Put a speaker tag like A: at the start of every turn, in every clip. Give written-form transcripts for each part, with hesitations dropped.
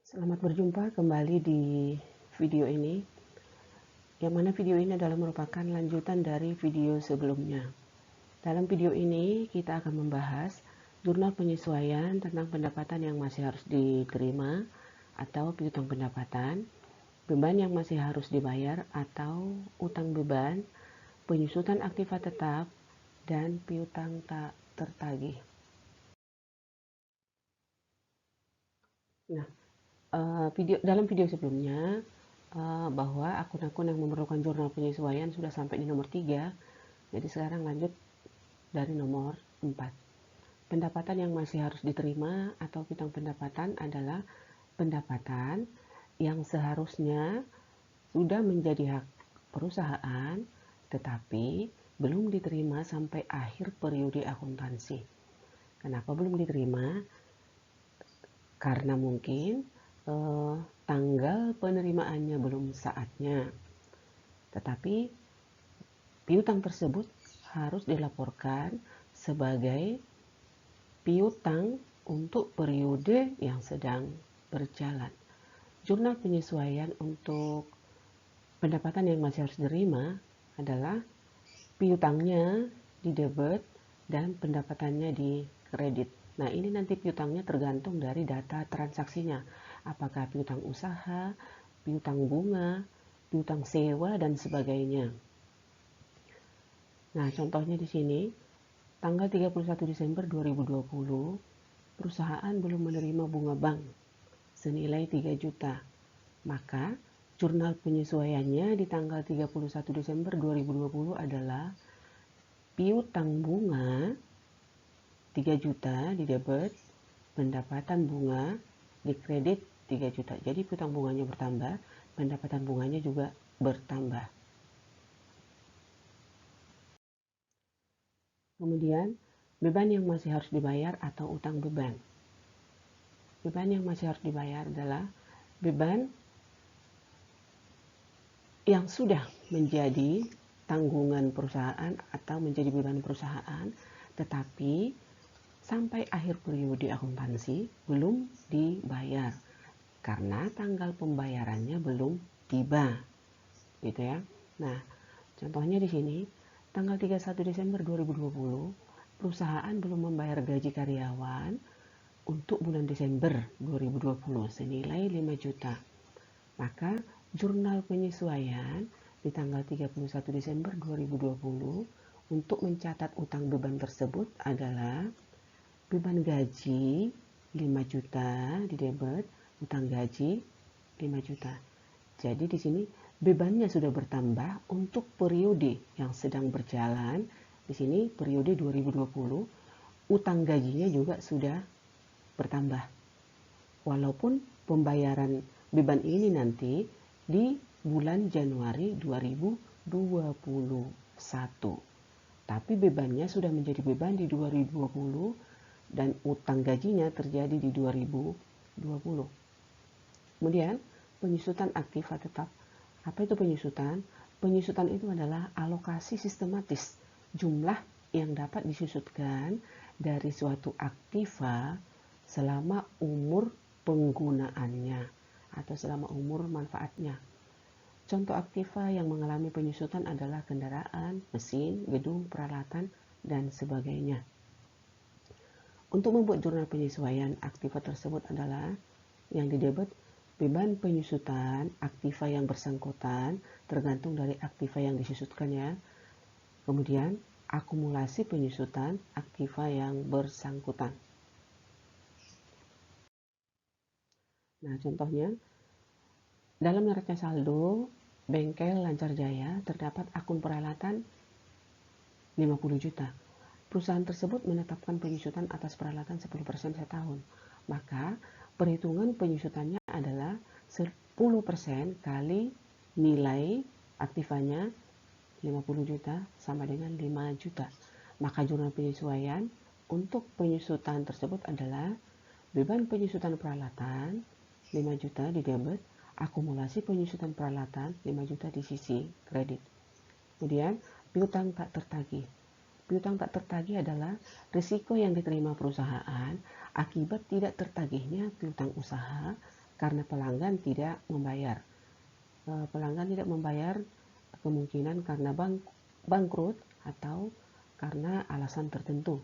A: Selamat berjumpa kembali di video ini, yang mana video ini adalah merupakan lanjutan dari video sebelumnya. Dalam video ini kita akan membahas jurnal penyesuaian tentang pendapatan yang masih harus diterima atau piutang pendapatan, beban yang masih harus dibayar atau utang beban, penyusutan aktiva tetap, dan piutang tak tertagih. Nah, dalam video sebelumnya bahwa akun-akun yang memerlukan jurnal penyesuaian sudah sampai di nomor 3. Jadi sekarang lanjut dari nomor 4. Pendapatan yang masih harus diterima atau piutang pendapatan adalah pendapatan yang seharusnya sudah menjadi hak perusahaan tetapi belum diterima sampai akhir periode akuntansi. Kenapa belum diterima? Karena mungkin tanggal penerimaannya belum saatnya. Tetapi piutang tersebut harus dilaporkan sebagai piutang untuk periode yang sedang berjalan. Jurnal penyesuaian untuk pendapatan yang masih harus diterima adalah piutangnya di debit dan pendapatannya di kredit. Nah, ini nanti piutangnya tergantung dari data transaksinya. Apakah piutang usaha, piutang bunga, piutang sewa, dan sebagainya. Nah, contohnya di sini, tanggal 31 Desember 2020, perusahaan belum menerima bunga bank senilai 3 juta. Maka, jurnal penyesuaiannya di tanggal 31 Desember 2020 adalah piutang bunga 3 juta di debit, pendapatan bunga di kredit 3 juta. Jadi piutang bunganya bertambah, pendapatan bunganya juga bertambah. Kemudian, beban yang masih harus dibayar atau utang beban. Beban yang masih harus dibayar adalah beban yang sudah menjadi tanggungan perusahaan atau menjadi beban perusahaan, tetapi sampai akhir periode akuntansi belum dibayar karena tanggal pembayarannya belum tiba, gitu ya. Nah, contohnya di sini, tanggal 31 Desember 2020, perusahaan belum membayar gaji karyawan untuk bulan Desember 2020 senilai 5 juta. Maka jurnal penyesuaian di tanggal 31 Desember 2020 untuk mencatat utang beban tersebut adalah beban gaji 5 juta di debit, utang gaji 5 juta. Jadi di sini bebannya sudah bertambah untuk periode yang sedang berjalan. Di sini periode 2020, utang gajinya juga sudah bertambah. Walaupun pembayaran beban ini nanti di bulan Januari 2021. Tapi bebannya sudah menjadi beban di 2020 dan utang gajinya terjadi di 2020. Kemudian penyusutan aktiva tetap. Apa itu penyusutan? Penyusutan itu adalah alokasi sistematis jumlah yang dapat disusutkan dari suatu aktiva selama umur penggunaannya atau selama umur manfaatnya. Contoh aktiva yang mengalami penyusutan adalah kendaraan, mesin, gedung, peralatan, dan sebagainya. Untuk membuat jurnal penyesuaian aktiva tersebut adalah yang didebit beban penyusutan aktiva yang bersangkutan tergantung dari aktiva yang disusutkan ya. Kemudian akumulasi penyusutan aktiva yang bersangkutan. Nah, contohnya dalam neraca saldo bengkel Lancar Jaya terdapat akun peralatan 50 juta. Perusahaan tersebut menetapkan penyusutan atas peralatan 10% setahun. Maka perhitungan penyusutannya adalah 10% kali nilai aktivanya 50 juta sama dengan 5 juta. Maka jurnal penyesuaian untuk penyusutan tersebut adalah beban penyusutan peralatan 5 juta di debit, akumulasi penyusutan peralatan 5 juta di sisi kredit. Kemudian piutang tak tertagih. Piutang tak tertagih adalah risiko yang diterima perusahaan akibat tidak tertagihnya piutang usaha karena pelanggan tidak membayar. Pelanggan tidak membayar kemungkinan karena bangkrut atau karena alasan tertentu.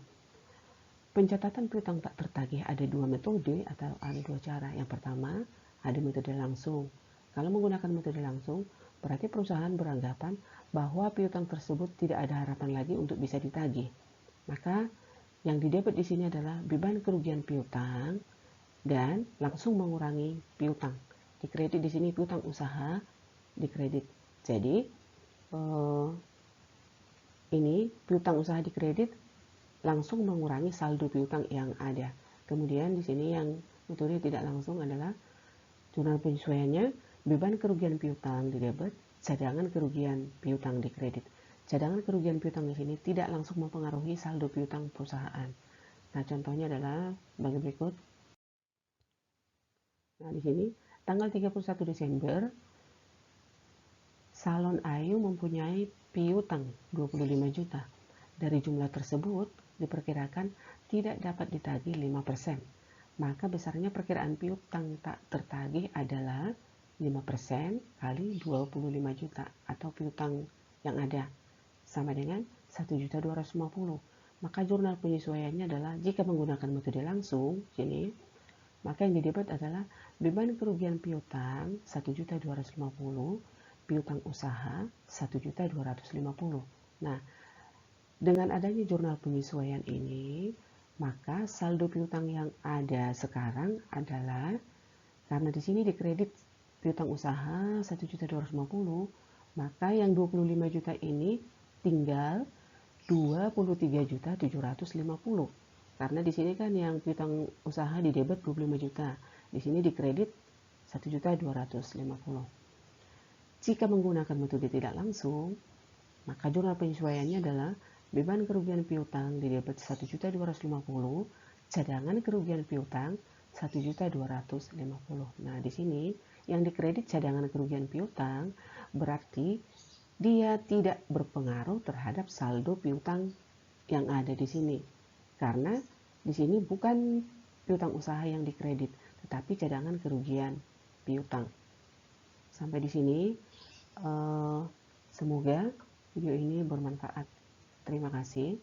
A: Pencatatan piutang tak tertagih ada dua metode atau ada dua cara. Yang pertama, ada metode langsung. Kalau menggunakan metode langsung, berarti perusahaan beranggapan bahwa piutang tersebut tidak ada harapan lagi untuk bisa ditagih. Maka yang didebit di sini adalah beban kerugian piutang dan langsung mengurangi piutang. Dikredit di sini piutang usaha dikredit. Jadi ini piutang usaha dikredit langsung mengurangi saldo piutang yang ada. Kemudian di sini yang metode tidak langsung adalah jurnal penyesuaiannya beban kerugian piutang didebit, cadangan kerugian piutang dikredit. Cadangan kerugian piutang di sini tidak langsung mempengaruhi saldo piutang perusahaan. Nah, contohnya adalah bagi berikut. Nah, di sini tanggal 31 Desember Salon Ayu mempunyai piutang 25 juta. Dari jumlah tersebut diperkirakan tidak dapat ditagih 5%. Maka besarnya perkiraan piutang tak tertagih adalah 5% kali 25 juta atau piutang yang ada sama dengan 1.250.000. Maka jurnal penyesuaiannya adalah jika menggunakan metode langsung sini, maka yang didebit adalah beban kerugian piutang 1.250.000, piutang usaha 1.250.000. Nah, dengan adanya jurnal penyesuaian ini, maka saldo piutang yang ada sekarang adalah, karena di sini dikredit piutang usaha 1.250.000, maka yang 25 juta ini tinggal 23.750.000. Karena di sini kan yang piutang usaha didebit 25 juta, di sini dikredit 1.250.000. Jika menggunakan metode tidak langsung, maka jurnal penyesuaiannya adalah beban kerugian piutang didebit 1.250.000, cadangan kerugian piutang 1.250.000. Nah, di sini yang dikredit cadangan kerugian piutang berarti dia tidak berpengaruh terhadap saldo piutang yang ada di sini. Karena di sini bukan piutang usaha yang dikredit, tetapi cadangan kerugian piutang. Sampai di sini. Semoga video ini bermanfaat. Terima kasih.